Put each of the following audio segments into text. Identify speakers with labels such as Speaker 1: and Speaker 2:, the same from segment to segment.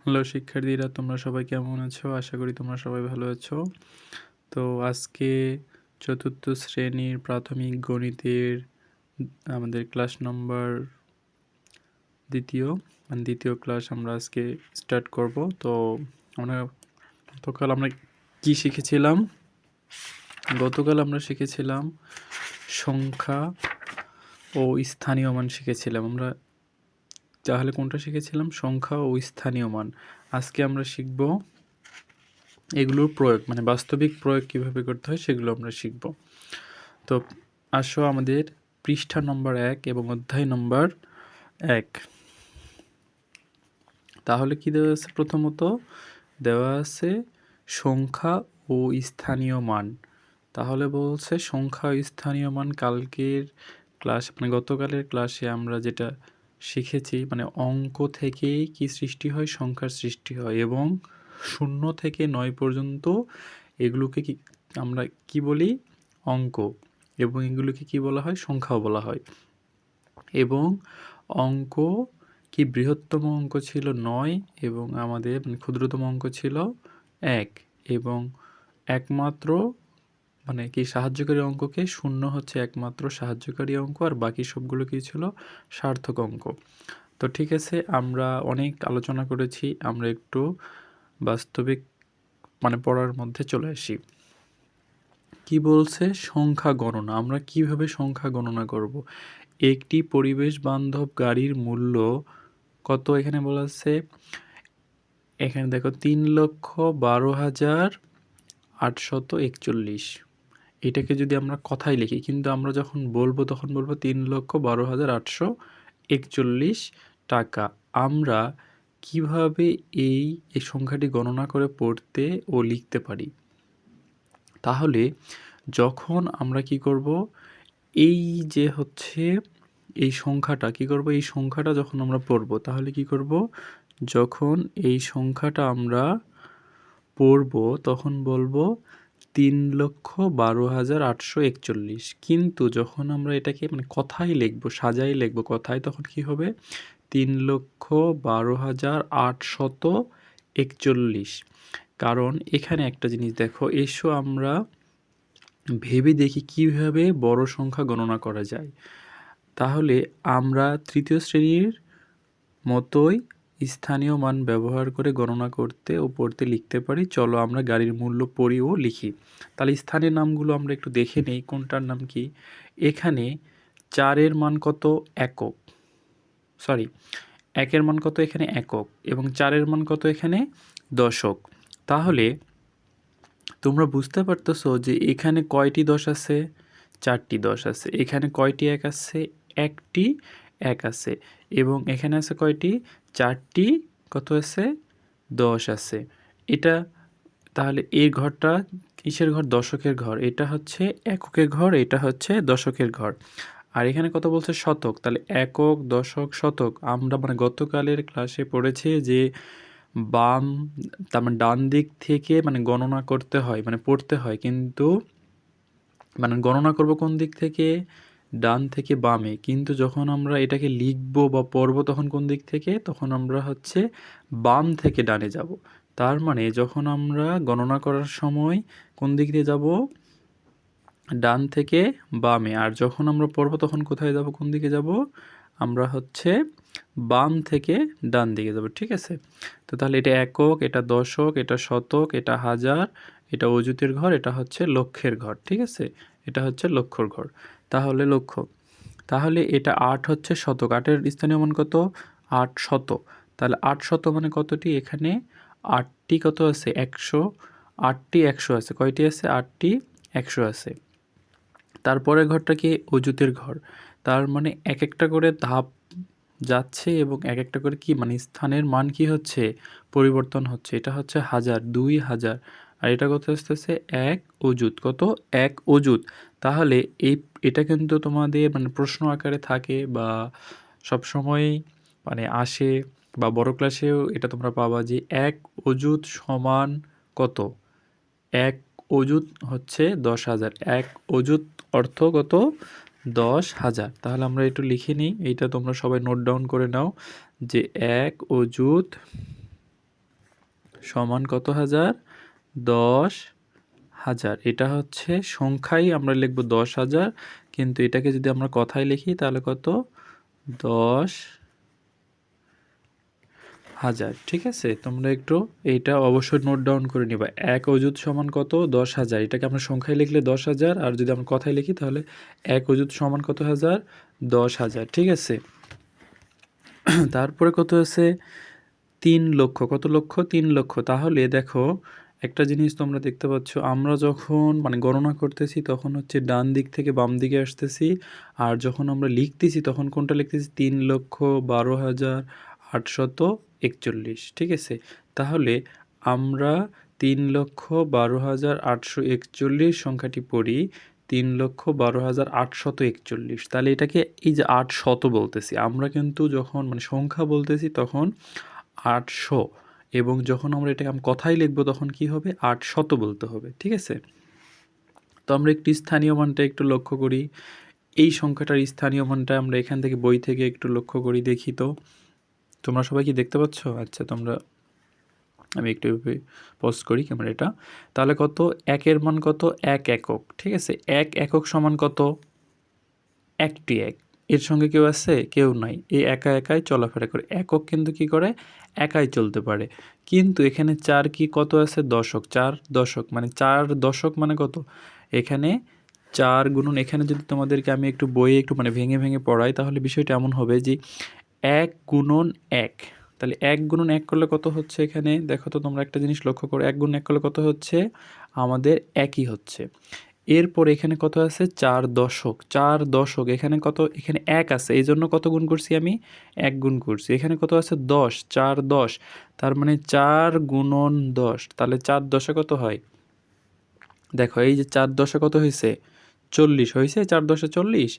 Speaker 1: Hello শিক্ষার্থীরা, তোমরা সবাই কেমন আছো? আশা করি তোমরা সবাই ভালো আছো। তো আজকে চতুর্থ শ্রেণীর প্রাথমিক গণিতের আমাদের ক্লাস নম্বর দ্বিতীয় ক্লাস আমরা আজকে স্টার্ট করব। তো আমরা গতকাল আমরা কি শিখেছিলাম? গতকাল আমরা শিখেছিলাম সংখ্যা ও স্থানীয় মান শিখেছিলাম আমরা। তাহলে কোনটা শিখেছিলাম? সংখ্যা ও স্থানীয় মান। আজকে আমরা শিখব এগুলোর প্রয়োগ, মানে বাস্তবিক প্রয়োগ কিভাবে করতে হয় সেগুলো আমরা শিখব। তো আসো আমাদের পৃষ্ঠা নম্বর 1 এবং অধ্যায় নম্বর 1। তাহলে কি দেওয়া আছে? প্রথমত দেওয়া আছে সংখ্যা ও স্থানীয় মান। তাহলে বলছে সংখ্যা ও স্থানীয় মান কালকের ক্লাস, মানে গতকালের ক্লাসে আমরা যেটা শিখেছি, মানে অঙ্ক থেকেই কি সৃষ্টি হয়? সংখ্যার সৃষ্টি হয়, এবং 0 থেকে 9 পর্যন্ত এগুলোকে কি আমরা কি বলি? অঙ্ক। এবং এগুলোকে কি বলা হয়? সংখ্যাও বলা হয়। এবং অঙ্ক কি বৃহত্তম অঙ্ক ছিল 9, এবং আমাদের মানে ক্ষুদ্রতম অঙ্ক ছিল 1, এবং একমাত্র মানে কি সাহায্যকারী অঙ্ককে 0 হচ্ছে একমাত্র সাহায্যকারী অঙ্ক, আর বাকি সবগুলো কি ছিল? সার্থক অঙ্ক। তো ঠিক আছে, আমরা অনেক আলোচনা করেছি, আমরা একটু বাস্তবিক মানে পড়ার মধ্যে চলে আসি। কি বলছে? সংখ্যা গণনা। আমরা কিভাবে সংখ্যা গণনা করব? একটি পরিবেশ বান্ধব গাড়ির মূল্য কত এখানে বলা আছে? এখানে দেখো 3,12,841। এটাকে যদি আমরা কথায় লিখি, কিন্তু আমরা যখন বলবো তখন বলবো 3,12,841 টাকা। আমরা কিভাবে এই সংখ্যাটি গণনা করে পড়তে ও লিখতে পারি? তাহলে যখন আমরা কি করব, এই যে হচ্ছে এই সংখ্যাটা কি করব? এই সংখ্যাটা যখন আমরা পড়ব, তাহলে কি করব? যখন এই সংখ্যাটা আমরা পড়ব তখন বলবো 3,12,841। কিন্তু যখন আমরা এটাকে মানে কথায় লিখবো, সাজাই লিখবো কথায়, তখন কি হবে? 3,12,841। কারণ এখানে একটা জিনিস দেখো, এসো আমরা ভেবে দেখি কিভাবে বড় সংখ্যা গণনা করা যায়। তাহলে আমরা তৃতীয় শ্রেণীর মতোই স্থানীয় মান ব্যবহার করে গণনা করতে ও পড়তে লিখতে পারি। চলো আমরা গাড়ির মূল্য পড়ি ও লিখি। তাহলে স্থানের নামগুলো আমরা একটু দেখে নেই, কোনটার নাম কি। এখানে 4-এর মান কত? একক। সরি, 1-এর মান কত? এখানে একক। এবং 4-এর মান কত? এখানে দশক। তাহলে তোমরা বুঝতে পারতেছো যে এখানে কয়টি 10 আছে? 4টি 10 আছে। এখানে কয়টি 1 আছে? 1টি 1 আছে। এবং এখানে আছে কয়টি? 4টি কত আছে? 10 আছে। এটা তাহলে এই ঘরটা কিসের ঘর? দশকের ঘর। এটা হচ্ছে এককের ঘর, এটা হচ্ছে দশকের ঘর। আর এখানে কত বলছে? শতক। তাহলে একক, দশক, শতক। আমরা মানে গতকালের ক্লাসে পড়েছি যে বাম তার মানে ডান দিক থেকে মানে গণনা করতে হয়, মানে পড়তে হয়, কিন্তু মানে গণনা করব কোন দিক থেকে? ডান থেকে বামে। কিন্তু যখন আমরা এটাকে লিখব বা পড়ব তখন কোন দিক থেকে? তখন আমরা হচ্ছে বাম থেকে ডানে যাব। তার মানে যখন আমরা গণনা করার সময় কোন দিক দিয়ে যাব? ডান থেকে বামে। আর যখন আমরা পড়ব তখন কোথায় যাব? কোন দিকে যাব? আমরা হচ্ছে বাম থেকে ডান দিকে যাব। ঠিক আছে? তো তাহলে এটা একক, এটা দশক, এটা শতক, এটা হাজার, এটা অযুতের ঘর, এটা হচ্ছে লক্ষের ঘর। ঠিক আছে? এটা হচ্ছে লক্ষর ঘর। তাহলে লক্ষ। তাহলে এটা 8 হচ্ছে শতক। 8-এর স্থানীয় মান কত? 800। তাহলে 800 মানে কতটি? এখানে 8টি কত আছে? 100। 8টি 100 আছে। কয়টি আছে? 8টি 100 আছে। তারপরের ঘরটা কি? অযুতের ঘর। তার মানে এক একটা করে ধাপ যাচ্ছে, এবং এক একটা করে কি মানে স্থানের মান কি হচ্ছে? পরিবর্তন হচ্ছে। এটা হচ্ছে হাজার, 2000। আর এটা কত আসতেছে? 1 অযুত। কত? 1 অযুত। তাহলে এটা কিন্তু তোমাদের মানে প্রশ্ন আকারে থাকে, বা সবসময়ই মানে আসে, বা বড় ক্লাসেও এটা তোমরা পাবা যে 1 অযুত সমান কত? 1 অযুত হচ্ছে 10,000। 1 অযুত অর্থ কত? 10,000। তাহলে আমরা একটু লিখে নিই, এইটা তোমরা সবাই নোট ডাউন করে নাও যে 1 অযুত সমান কত হাজার? 10,000। এটা হচ্ছে সংখ্যায় আমরা লিখব 10,000, কিন্তু এটাকে যদি আমরা কথায় লিখি তাহলে কত? 10,000। ঠিক আছে, তোমরা একটু এইটা অবশ্যই নোট ডাউন করে নিবা। এক অযুত সমান কত? 10,000। এটাকে আমরা সংখ্যায় লিখলে 10,000, আর যদি আমরা কথায় লিখি তাহলে এক অযুত সমান কত হাজার? 10,000। ঠিক আছে, তারপরে কত আছে? 3 লক্ষ। কত লক্ষ? 3 লক্ষ। তাহলে দেখো একটা জিনিস তোমরা দেখতে পাচ্ছ, আমরা যখন মানে গণনা করতেছি তখন হচ্ছে ডান দিক থেকে বাম দিকে আসতেছি, আর যখন আমরা লিখতেছি তখন কোনটা লিখতেছি? 3,12,841। ঠিক আছে, তাহলে আমরা 3,12,841 সংখ্যাটি পড়ি 3,12,841। তাহলে এটাকে এই যে 800 বলতেছি আমরা, কিন্তু যখন মানে সংখ্যা বলতেছি তখন 800, এবং যখন আমরা এটাকে কথায় লিখবো তখন কি হবে? 800 বলতে হবে। ঠিক আছে, তো আমরা একটু স্থানীয় মানটা একটু লক্ষ্য করি। এই সংখ্যাটার স্থানীয় মানটা আমরা এখান থেকে বই থেকে একটু লক্ষ্য করি, দেখি তো তোমরা সবাই কি দেখতে পাচ্ছ? আচ্ছা, তোমরা আমি একটু পজ করি ক্যামেরাটা। তাহলে কত? একের মান কত? 1 একক। ঠিক আছে, 1 একক সমান কত? একটি এক। এর সঙ্গে কেউ আছে? কেউ নাই। এই একা একাই চলাফেরা করে। একক কিন্তু কি করে? একাই চলতে পারে। কিন্তু এখানে 4 কি কত আছে? দশক। 4 দশক মানে 4 দশক মানে কত? এখানে 4 গুণন, এখানে যদি তোমাদেরকে আমি একটু বইয়ে একটু মানে ভেঙে ভেঙে পড়াই তাহলে বিষয়টা এমন হবে যে 1 গুণন 1। তাহলে 1 গুণন 1 করলে কত হচ্ছে? এখানে দেখো তো তোমরা একটা জিনিস লক্ষ্য করো, 1 গুণন 1 করলে কত হচ্ছে? আমাদের একই হচ্ছে। এরপর এখানে কত আছে? 4 দশক। 4 দশক এখানে কত? এখানে 1 আছে, এই জন্য কত গুণ করছি আমি? 1 গুণ করছি। এখানে কত আছে? 10। 4 10, তার মানে 4 গুণন 10। তাহলে 4 দশে কত হয়? দেখো এই যে 4 দশে কত হয়েছে? 40 হয়েছে। 4 দশে 40।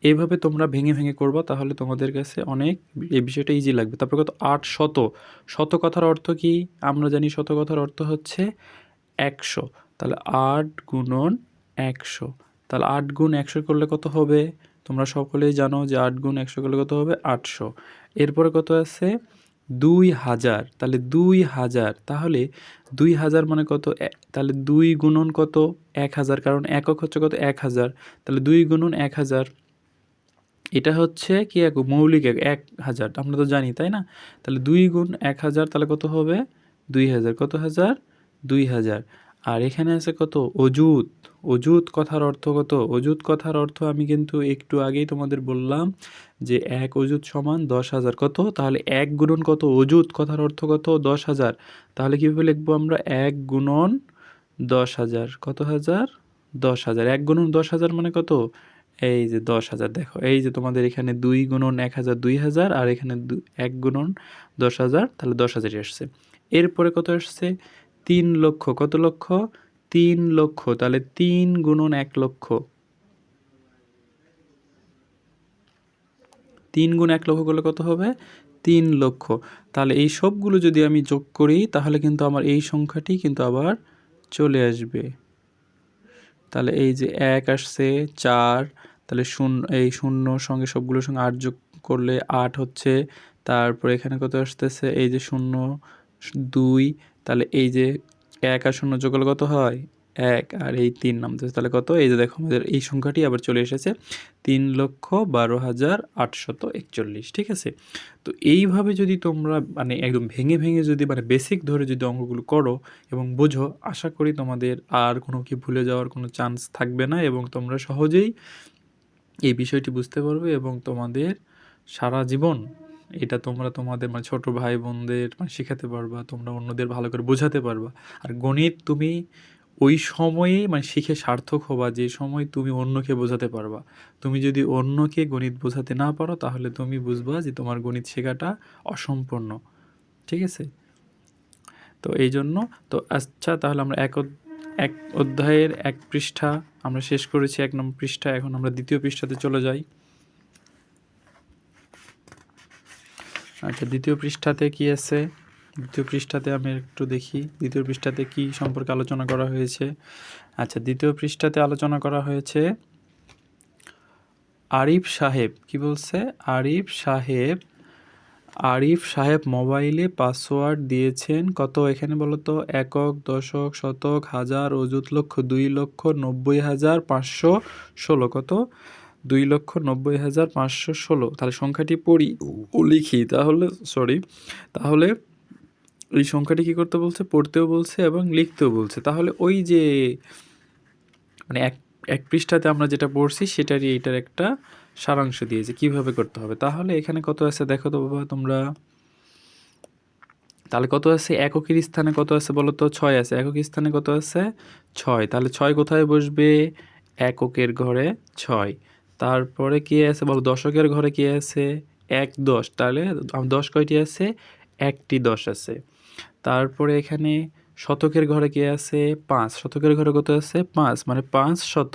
Speaker 1: এইভাবে তোমরা ভেঙে ভেঙে করবা, তাহলে তোমাদের কাছে অনেক এই বিষয়টা ইজি লাগবে। তারপর কত? 800। শত কথার অর্থ কি? আমরা জানি শত কথার অর্থ হচ্ছে 100। তাহলে 8 গুণন 100। তাহলে 8 গুণ 100 করলে কত হবে? তোমরা সকলেই জানো যে 8 গুণ 100 করলে কত হবে? 800। এরপরে কত আছে? 2000। তাহলে 2000, তাহলে 2000 মানে কত? তাহলে 2 গুণন কত? 1000, কারণ একক হচ্ছে কত? 1000। তাহলে 2 গুণন 1000, এটা হচ্ছে কি একক? মৌলিক একক 1000, আমরা তো জানি তাই না? তাহলে 2 গুণ 1000 তাহলে কত হবে? 2000। কত হাজার? 2000। আর এখানে আছে কত? অযুত। অযুত কথার অর্থ কত? অযুত কথার অর্থ আমি কিন্তু একটু আগেই তোমাদের বললাম যে 1 অযুত সমান 10,000। কত? তাহলে 1 গুণন কত? অযুত কথার অর্থ কত? 10,000। তাহলে কীভাবে লিখবো আমরা? 1 গুণন 10,000। কত হাজার? 10,000। 1 গুণন 10,000 মানে কত? এই যে 10,000। দেখো এই যে তোমাদের এখানে 2 গুণন 1000 2000, আর এখানে 1 গুণন 10,000, তাহলে 10,000 আসছে। এরপরে কত আসছে? 3 লক্ষ। কত লক্ষ? 3 লক্ষ। তাহলে 3 গুণন 1 লক্ষ। 3 গুণ 1 লক্ষ করলে কত হবে? 3 লক্ষ। তাহলে এই সবগুলো যদি আমি যোগ করি তাহলে কিন্তু আমার এই সংখ্যাটি কিন্তু আবার চলে আসবে। তাহলে এই যে 1 আসছে, 4, তাহলে এই শূন্যর সঙ্গে সবগুলোর সঙ্গে 8 যোগ করলে 8 হচ্ছে। তারপর এখানে কত আসতেছে? এই যে 0 2, তাহলে এই যে 1 আর 0 যোগ করলে কত হয়? 1, আর এই 3 নামতেছে, তাহলে কত? এই যে দেখো আমাদের এই সংখ্যাটি আবার চলে এসেছে 3,12,841। ঠিক আছে, তো এইভাবে যদি তোমরা মানে একদম ভেঙে ভেঙে যদি মানে বেসিক ধরে যদি অঙ্কগুলো করো এবং বোঝো, আশা করি তোমাদের আর কোনো কি ভুলে যাওয়ার কোনো চান্স থাকবে না, এবং তোমরা সহজেই এই বিষয়টি বুঝতে পারবে এবং তোমাদের সারা জীবন এটা তোমরা তোমাদের মানে ছোট ভাই বোনদের মানে শেখাতে পারবা, তোমরা অন্যদের ভালো করে বোঝাতে পারবা। আর গণিত তুমি ওই সময়েই মানে শিখে সার্থক হবা যে সময় তুমি অন্যকে বোঝাতে পারবা। তুমি যদি অন্যকে গণিত বোঝাতে না পারো তাহলে তুমি বুঝবা যে তোমার গণিত শেখাটা অসম্পূর্ণ। ঠিক আছে, তো এই জন্য তো আচ্ছা, তাহলে আমরা এক অধ্যায়ের 1 পৃষ্ঠা আমরা শেষ করেছি, 1 নম্বর পৃষ্ঠা। এখন আমরা দ্বিতীয় পৃষ্ঠাতে চলে যাই। আচ্ছা, দ্বিতীয় পৃষ্ঠাতে কি আছে? দ্বিতীয় পৃষ্ঠাতে আমি একটু দেখি দ্বিতীয় পৃষ্ঠাতে কি সম্পর্কে আলোচনা করা হয়েছে। আচ্ছা, দ্বিতীয় পৃষ্ঠাতে আলোচনা করা হয়েছে আরিফ সাহেব কি বলছে? আরিফ সাহেব আরিফ সাহেব মোবাইলে পাসওয়ার্ড দিয়েছেন কত, এখানে বলো তো, একক, দশক, শতক, হাজার, অযুত, লক্ষ। 2,90,516। কত? 2,90,516। তাহলে সংখ্যাটি পড়ি ও লিখি, তাহলে সরি, তাহলে এই সংখ্যাটি কী করতে বলছে? পড়তেও বলছে এবং লিখতেও বলছে। তাহলে ওই যে মানে এক পৃষ্ঠাতে আমরা যেটা পড়ছি সেটারই এইটার একটা সারাংশ দিয়েছে কীভাবে করতে হবে। তাহলে এখানে কত আছে দেখো তো বাবা তোমরা। তাহলে কত আছে? এককের স্থানে কত আছে বলো তো? 6 আছে। একক স্থানে কত আছে? 6। তাহলে 6 কোথায় বসবে? এককের ঘরে 6। তারপরে কি আছে বলো? দশকের ঘরে কি আছে? 1 10। তাহলে 10 কয়টি আছে? একটি 10 আছে। তারপরে এখানে শতকের ঘরে কি আছে? 5। শতকের ঘরে কত আছে? 5, মানে 5 শত।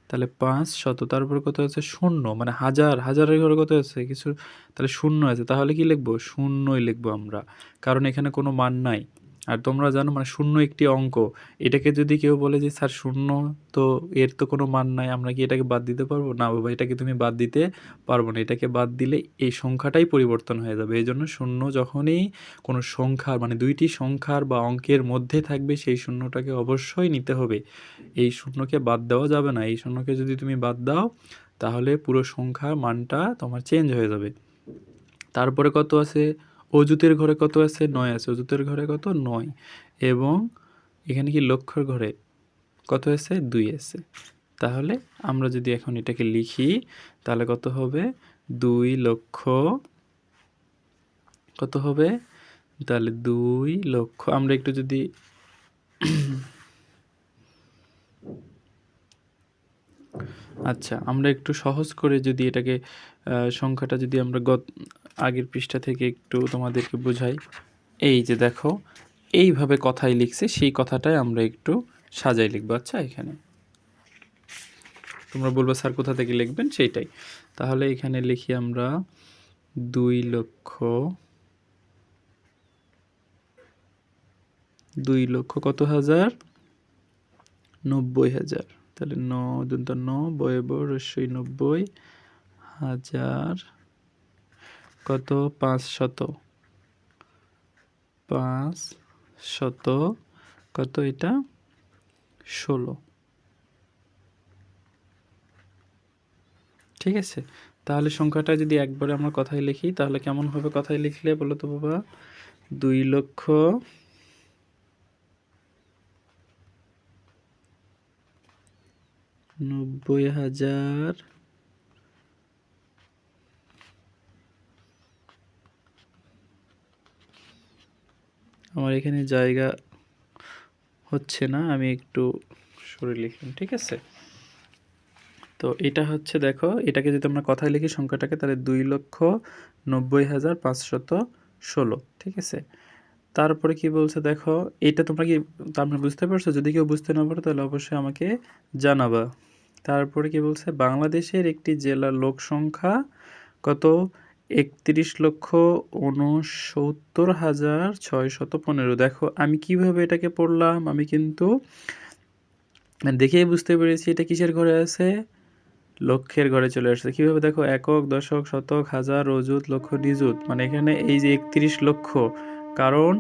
Speaker 1: তাহলে 5 শত। তারপরে কত আছে? শূন্য, মানে হাজার। হাজারের ঘরে কত আছে? কিছু, তাহলে শূন্য আছে। তাহলে কি লিখবো? শূন্যই লিখবো আমরা, কারণ এখানে কোনো মান নাই। আর তোমরা জানো মানে শূন্য একটি অঙ্ক। এটাকে যদি কেউ বলে যে স্যার শূন্য তো এর তো কোনো মান নাই, আমরা কি এটাকে বাদ দিতে পারবো? না বাবা, এটাকে তুমি বাদ দিতে পারবো না। এটাকে বাদ দিলে এই সংখ্যাটাই পরিবর্তন হয়ে যাবে। এই জন্য শূন্য যখনই কোনো সংখ্যার মানে দুইটি সংখ্যার বা অঙ্কের মধ্যে থাকবে, সেই শূন্যটাকে অবশ্যই নিতে হবে। এই শূন্যকে বাদ দেওয়া যাবে না। এই শূন্যকে যদি তুমি বাদ দাও তাহলে পুরো সংখ্যার মানটা তোমার চেঞ্জ হয়ে যাবে। তারপরে কত আছে? অযুতের ঘরে কত আছে? 9 আছে। অযুতের ঘরে কত? 9। এবং এখানে কি লক্ষের ঘরে কত আছে? 2 আছে। তাহলে আমরা যদি এখন এটাকে লিখি তাহলে কত হবে? 2 লক্ষ, কত হবে? তাহলে 2 লক্ষ, আমরা একটু যদি আচ্ছা আমরা একটু সহজ করে যদি এটাকে সংখ্যাটা যদি আমরা আগের পৃষ্ঠা থেকে একটু তোমাদেরকে বোঝাই। এই যে দেখো, এইভাবে কথাই লিখছে, সেই কথাটাই আমরা একটু সাজাই লিখবো। আচ্ছা এখানে তোমরা বলবো স্যার কোথা থেকে লিখবেন সেইটাই। তাহলে এখানে লিখি আমরা 2 লক্ষ কত হাজার? 90,000। তাহলে 9 বয়ে ব রস্যই 90,000 কত? 500। 500 কত এটা? 16। ঠিক আছে। তাহলে সংখ্যাটা যদি একবারে আমরা কথায় লিখি তাহলে কেমন হবে? কথায় লিখলে বলো তো বাবা। 2,90,000 আমার এখানে জায়গা হচ্ছে না, আমি একটু সরে লিখলাম। ঠিক আছে, তো এটা হচ্ছে দেখো, এটাকে যদি আমরা কথায় লিখি সংখ্যাটাকে তাহলে 2,90,516। ঠিক আছে, তারপরে কি বলছে দেখো, এটা তোমরা কি তার মানে বুঝতে পারছো? যদি কেউ বুঝতে না পারো তাহলে অবশ্যই আমাকে জানাবা। তারপরে কি বলছে? বাংলাদেশের একটি জেলার লোক সংখ্যা কত? 31,69,615। দেখো আমি কিভাবে এটাকে পড়লাম, আমি কিন্তু দেখেই বুঝতে পেরেছি এটা কিসের ঘরে আছে? লক্ষের ঘরে চলে আসছে। কিভাবে দেখো? একক, দশক, শতক, হাজার, অযুত, লক্ষ, নিযুত। মানে এখানে এই যে 31 লক্ষ, কারণ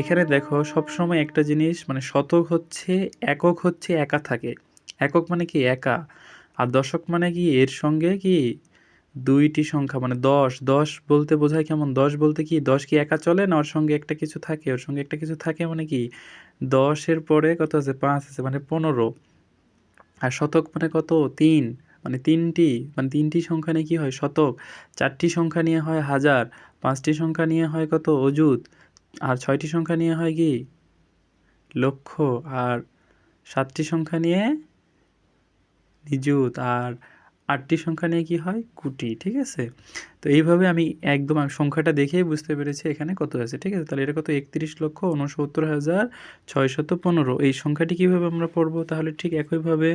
Speaker 1: এখানে দেখো সবসময় একটা জিনিস, মানে শতক হচ্ছে, একক হচ্ছে একা থাকে। একক মানে কি? একা। আর দশক মানে কি? এর সঙ্গে কি দুইটি সংখ্যা, মানে 10। 10 বলতে বোঝায় কেমন? 10 বলতে কি 10 কি একা চলে না? ওর সঙ্গে একটা কিছু থাকে। ওর সঙ্গে একটা কিছু থাকে মানে কি 10 এর পরে কত আছে? 5 আছে, মানে 15। আর শতক মানে কত? 3, মানে তিনটি, মানে তিনটি সংখ্যা নিয়ে কি হয়? শতক। 4টি সংখ্যা নিয়ে হয় হাজার। 5টি সংখ্যা নিয়ে হয় কত? অযুত। আর 6টি সংখ্যা নিয়ে হয় কি? লক্ষ। আর 7টি সংখ্যা নিয়ে নিযুত। আর 8টি সংখ্যা নিয়ে কি হয়? কোটি। ঠিক আছে, তো এইভাবে আমি একদম সংখ্যাটা দেখেই বুঝতে পেরেছি এখানে কত আছে। ঠিক আছে, তাহলে এটা কত? 31,69,615। এই সংখ্যাটি কিভাবে আমরা পড়বো? তাহলে ঠিক একইভাবে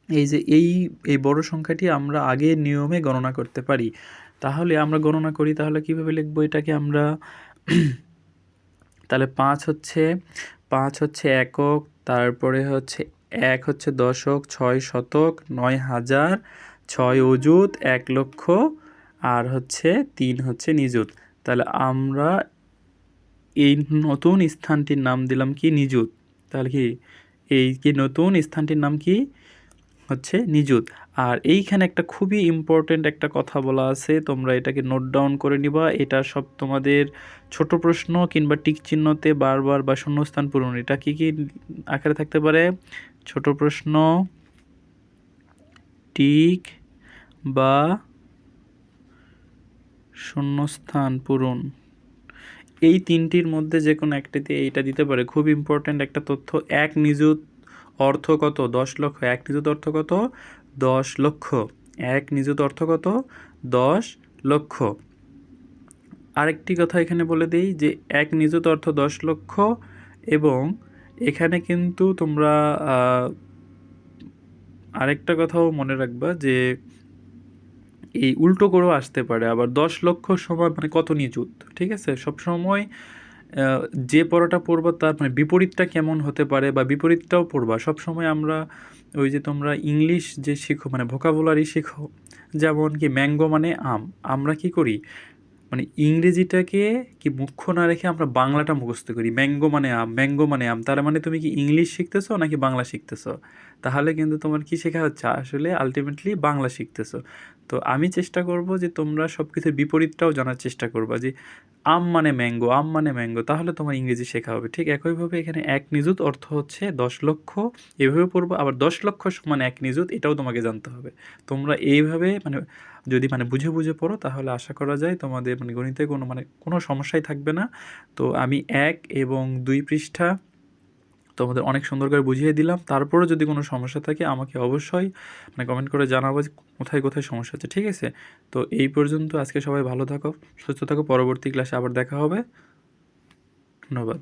Speaker 1: এই যে এই বড় সংখ্যাটি আমরা আগের নিয়মে গণনা করতে পারি। তাহলে আমরা গণনা করি, তাহলে কিভাবে লিখবো এটাকে আমরা? তাহলে 5 হচ্ছে একক, তারপরে হচ্ছে 1 হচ্ছে দশক, 6 শতক, 9 হাজার, 6 অযুত, 1 লক্ষ, আর হচ্ছে 3 হচ্ছে নিযুত। তাহলে আমরা এই নতুন স্থানটির নাম দিলাম কি নিযুত। তাহলে কি এই কি নতুন স্থানটির নাম কি হচ্ছে নিযুত। আর এইখানে একটা খুবই ইম্পর্ট্যান্ট একটা কথা বলা আছে, তোমরা এটাকে নোট ডাউন করে নিবা। এটা সব তোমাদের ছোট প্রশ্ন কিংবা টিক চিহ্নতে বারবার বা শূন্যস্থান পূরণ, এটা কি কি আকারে থাকতে পারে? ছোট প্রশ্ন, টিক বা শূন্যস্থান পূরণ, এই তিনটির মধ্যে যে কোনো একটিতে এইটা দিতে পারে। খুব ইম্পর্ট্যান্ট একটা তথ্য। এক নিযুত অর্থ কত? 10 লক্ষ। এক নিযুত অর্থ কত? 10 লক্ষ। এক নিযুত অর্থ কত? 10 লক্ষ। আরেকটি কথা এখানে বলে দিই যে এক নিযুত অর্থ 10 লক্ষ, এবং এখানে কিন্তু তোমরা আরেকটা কথাও মনে রাখবা যে এই উল্টো করেও আসতে পারে আবার। 10 লক্ষ সমান মানে কত নিযুত, ঠিক আছে? সবসময় যে পড়াটা পড়বা তার মানে বিপরীতটা কেমন হতে পারে বা বিপরীতটাও পড়বা। সবসময় আমরা ওই যে তোমরা ইংলিশ যে শিখো মানে ভোকাবুলারি শিখো, যেমন কি ম্যাঙ্গো মানে আম, আমরা কি করি মানে ইংরেজিটাকে কি মুখ্য না রেখে আমরা বাংলাটা মুখস্থ করি। ম্যাঙ্গো মানে আম, ম্যাঙ্গো মানে আম, তার মানে তুমি কি ইংলিশ শিখতেছো নাকি বাংলা শিখতেছো? তাহলে কিন্তু তোমার কি শেখা হচ্ছে? আসলে আলটিমেটলি বাংলা শিখতেছো। তো আমি চেষ্টা করব যে তোমরা সব কিছুর বিপরীতটাও জানার চেষ্টা করবা, যে আম মানে ম্যাঙ্গো, আম মানে ম্যাঙ্গো, তাহলে তোমার ইংরেজি শেখা হবে। ঠিক একইভাবে এখানে এক নিযুত অর্থ হচ্ছে 10 লক্ষ, এভাবে পড়বো। আবার 10 লক্ষ সমান এক নিযুত, এটাও তোমাকে জানতে হবে। তোমরা এইভাবে মানে যদি মানে বুঝে বুঝে পড়ো তাহলে আশা করা যায় তোমাদের মানে গণিতে কোনো মানে কোনো সমস্যাই থাকবে না। তো আমি 1 এবং 2 পৃষ্ঠা তোমাদের অনেক সুন্দর করে বুঝিয়ে দিলাম। তারপরেও যদি কোনো সমস্যা থাকে আমাকে অবশ্যই মানে কমেন্ট করে জানাবো যে কোথায় কোথায় সমস্যা হচ্ছে, ঠিক আছে? তো এই পর্যন্ত আজকে সবাই ভালো থাকো, সুস্থ থাকো, পরবর্তী ক্লাসে আবার দেখা হবে। ধন্যবাদ।